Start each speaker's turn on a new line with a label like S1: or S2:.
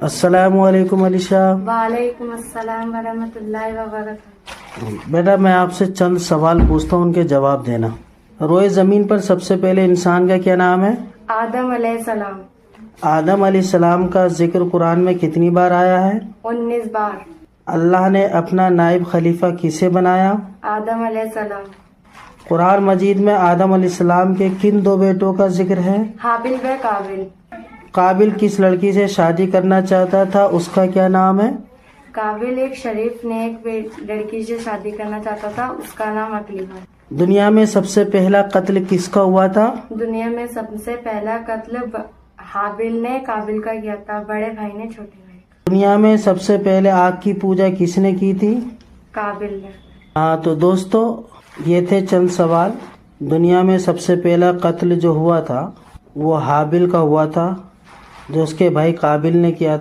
S1: السلام علیکم علیشا۔
S2: وعلیکم السلام ورحمۃ اللہ وبرکاتہ۔
S1: بیٹا میں آپ سے چند سوال پوچھتا ہوں، ان کے جواب دینا۔ روئے زمین پر سب سے پہلے انسان کا کیا نام ہے؟
S2: آدم علیہ السلام۔
S1: آدم علیہ السلام کا ذکر قرآن میں کتنی بار آیا ہے؟
S2: 19 بار۔
S1: اللہ نے اپنا نائب خلیفہ کسے بنایا؟
S2: آدم علیہ السلام۔
S1: قرآن مجید میں آدم علیہ السلام کے کن دو بیٹوں کا ذکر ہے؟
S2: حابل و قابل۔
S1: قابل کس لڑکی سے شادی کرنا چاہتا تھا، اس کا کیا نام ہے؟
S2: قابل ایک شریف نیک لڑکی سے شادی کرنا چاہتا تھا، اس کا نام عقیلہ ہے۔
S1: دنیا میں سب سے پہلا قتل کس کا ہوا تھا؟
S2: دنیا میں سب سے پہلا قتل حابل نے قابل کا کیا تھا، بڑے بھائی نے چھوٹے بھائی کا۔
S1: دنیا میں سب سے پہلے آگ کی پوجا کس نے کی تھی؟
S2: قابل نے۔
S1: ہاں تو دوستو، یہ تھے چند سوال۔ دنیا میں سب سے پہلا قتل جو ہوا تھا وہ حابل کا ہوا تھا، جو اس کے بھائی قابل نے کیا تھا۔